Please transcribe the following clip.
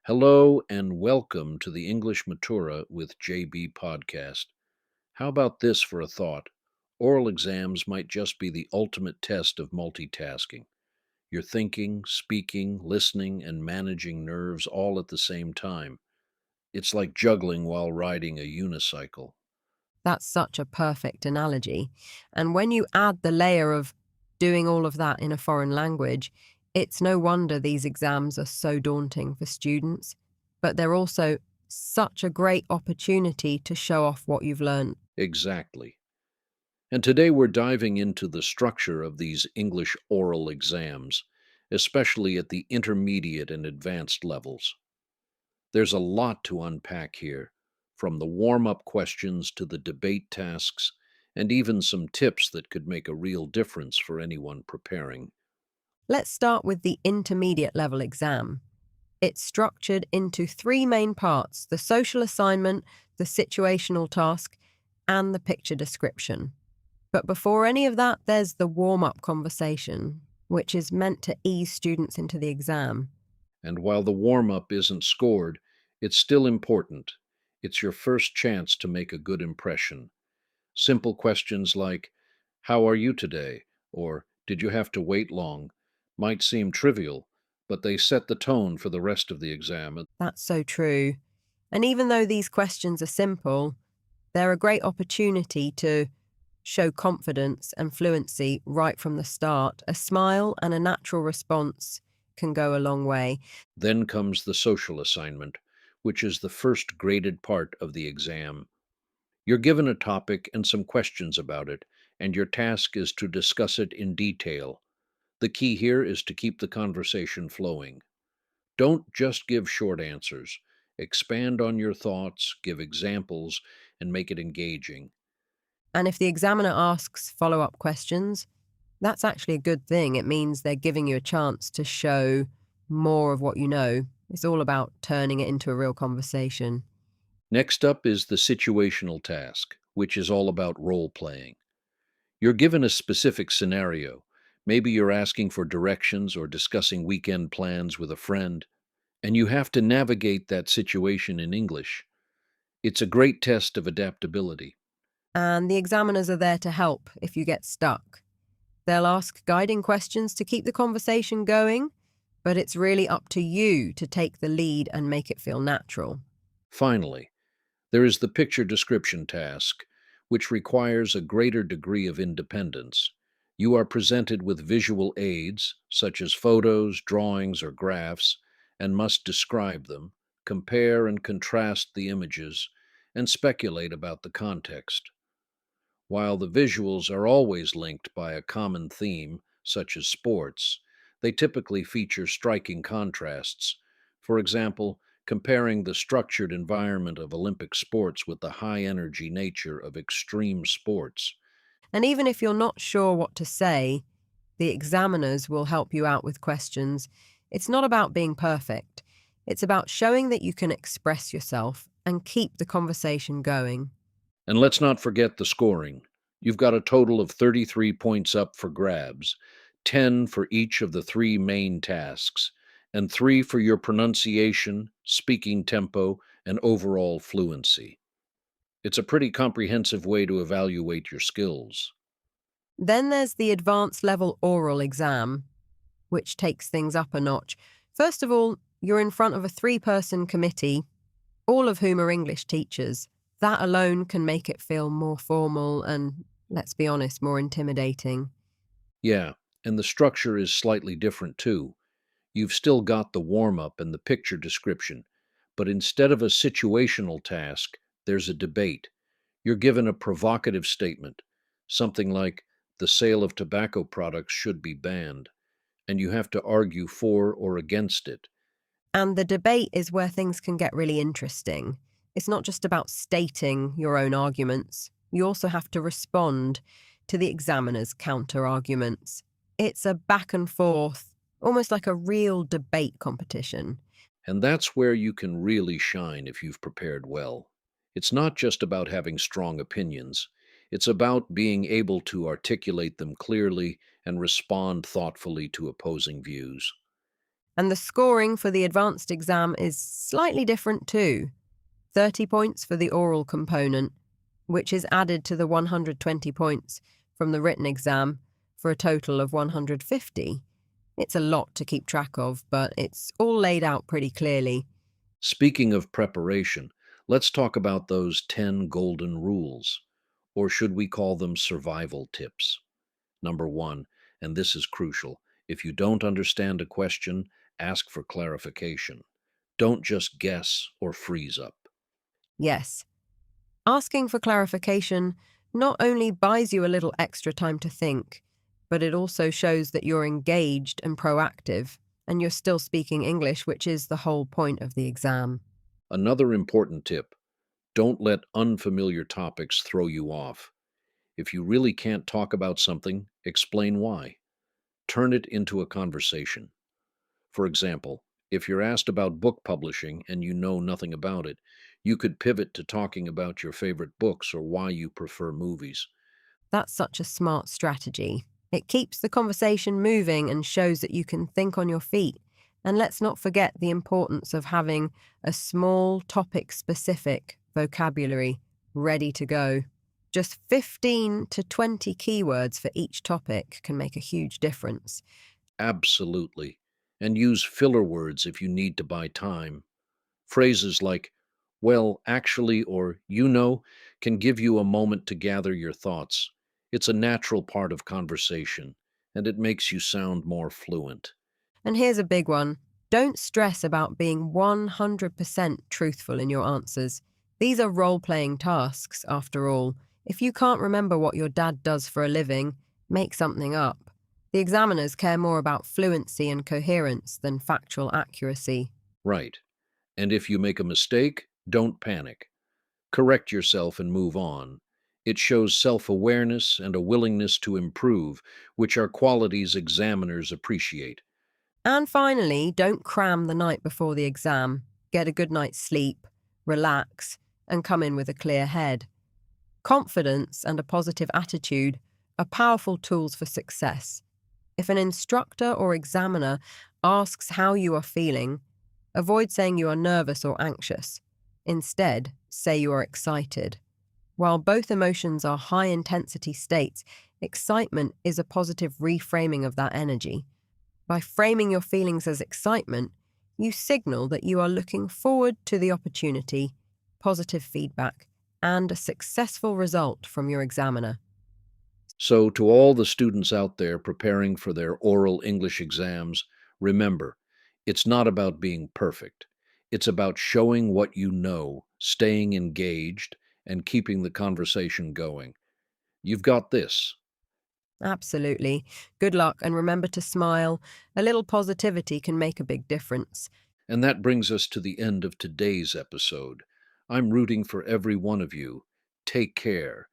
Hello and welcome to the English Matura with JB podcast. How about this for a thought? Oral exams might just be the ultimate test of multitasking. You're thinking, speaking, listening, and managing nerves all at the same time. It's like juggling while riding a unicycle. That's such a perfect analogy. And when you add the layer of doing all of that in a foreign language, it's no wonder these exams are so daunting for students. But they're also such a great opportunity to show off what you've learned. Exactly. And today we're diving into the structure of these English oral exams, especially at the intermediate and advanced levels. There's a lot to unpack here, from the warm up questions to the debate tasks, and even some tips that could make a real difference for anyone preparing. Let's start with the intermediate level exam. It's structured into three main parts: the social assignment, the situational task, and the picture description. But before any of that, there's the warm up conversation, which is meant to ease students into the exam. And while the warm up isn't scored, it's still important. It's your first chance to make a good impression. Simple questions like, "How are you today?" or "Did you have to wait long?" might seem trivial, but they set the tone for the rest of the exam. That's so true. And even though these questions are simple, they're a great opportunity to show confidence and fluency right from the start. A smile and a natural response can go a long way. Then comes the social assignment, which is the first graded part of the exam. You're given a topic and some questions about it, and your task is to discuss it in detail. The key here is to keep the conversation flowing. Don't just give short answers. Expand on your thoughts, give examples, and make it engaging. And if the examiner asks follow up questions, that's actually a good thing. It means they're giving you a chance to show more of what you know. It's all about turning it into a real conversation. Next up is the situational task, which is all about role playing. You're given a specific scenario. Maybe you're asking for directions or discussing weekend plans with a friend, and you have to navigate that situation in English. It's a great test of adaptability. And the examiners are there to help if you get stuck. They'll ask guiding questions to keep the conversation going, but it's really up to you to take the lead and make it feel natural. Finally, there is the picture description task, which requires a greater degree of independence. You are presented with visual aids, such as photos, drawings, or graphs, and must describe them, compare and contrast the images, and speculate about the context. While the visuals are always linked by a common theme, such as sports, they typically feature striking contrasts. For example, comparing the structured environment of Olympic sports with the high energy nature of extreme sports. And even if you're not sure what to say, the examiners will help you out with questions. It's not about being perfect. It's about showing that you can express yourself and keep the conversation going. And let's not forget the scoring. You've got a total of 33 points up for grabs, 10 for each of the three main tasks, and 3 for your pronunciation, speaking tempo, and overall fluency. It's a pretty comprehensive way to evaluate your skills. Then there's the advanced level oral exam, which takes things up a notch. First of all, you're in front of a three-person committee, all of whom are English teachers. That alone can make it feel more formal and, let's be honest, more intimidating. Yeah, and the structure is slightly different too. You've still got the warm up and the picture description, but instead of a situational task, there's a debate. You're given a provocative statement, something like, "The sale of tobacco products should be banned," and you have to argue for or against it. And the debate is where things can get really interesting. It's not just about stating your own arguments. You also have to respond to the examiner's counter arguments. It's a back and forth, almost like a real debate competition. And that's where you can really shine if you've prepared well. It's not just about having strong opinions, it's about being able to articulate them clearly and respond thoughtfully to opposing views. And the scoring for the advanced exam is slightly different too. 30 points for the oral component, which is added to the 120 points from the written exam for a total of 150. It's a lot to keep track of, but it's all laid out pretty clearly. Speaking of preparation, let's talk about those 10 golden rules, or should we call them survival tips? Number one, and this is crucial, if you don't understand a question, ask for clarification. Don't just guess or freeze up. Yes, asking for clarification not only buys you a little extra time to think, but it also shows that you're engaged and proactive, and you're still speaking English, which is the whole point of the exam. Another important tip, don't let unfamiliar topics throw you off. If you really can't talk about something, explain why. Turn it into a conversation. For example, if you're asked about book publishing and you know nothing about it, you could pivot to talking about your favorite books or why you prefer movies. That's such a smart strategy. It keeps the conversation moving and shows that you can think on your feet. And let's not forget the importance of having a small topic specific vocabulary ready to go. Just 15 to 20 keywords for each topic can make a huge difference. Absolutely. And use filler words if you need to buy time. Phrases like, well, actually, or you know, can give you a moment to gather your thoughts. It's a natural part of conversation, and it makes you sound more fluent. And here's a big one. Don't stress about being 100% truthful in your answers. These are role playing tasks, after all. If you can't remember what your dad does for a living, make something up. The examiners care more about fluency and coherence than factual accuracy. Right. And if you make a mistake, don't panic. Correct yourself and move on. It shows self awareness and a willingness to improve, which are qualities examiners appreciate. And finally, don't cram the night before the exam. Get a good night's sleep, relax, and come in with a clear head. Confidence and a positive attitude are powerful tools for success. If an instructor or examiner asks how you are feeling, avoid saying you are nervous or anxious. Instead, say you are excited. While both emotions are high intensity states, excitement is a positive reframing of that energy. By framing your feelings as excitement, you signal that you are looking forward to the opportunity, positive feedback, and a successful result from your examiner. So, to all the students out there preparing for their oral English exams, remember, it's not about being perfect. It's about showing what you know, staying engaged, and keeping the conversation going. You've got this. Absolutely. Good luck and remember to smile. A little positivity can make a big difference. And that brings us to the end of today's episode. I'm rooting for every one of you. Take care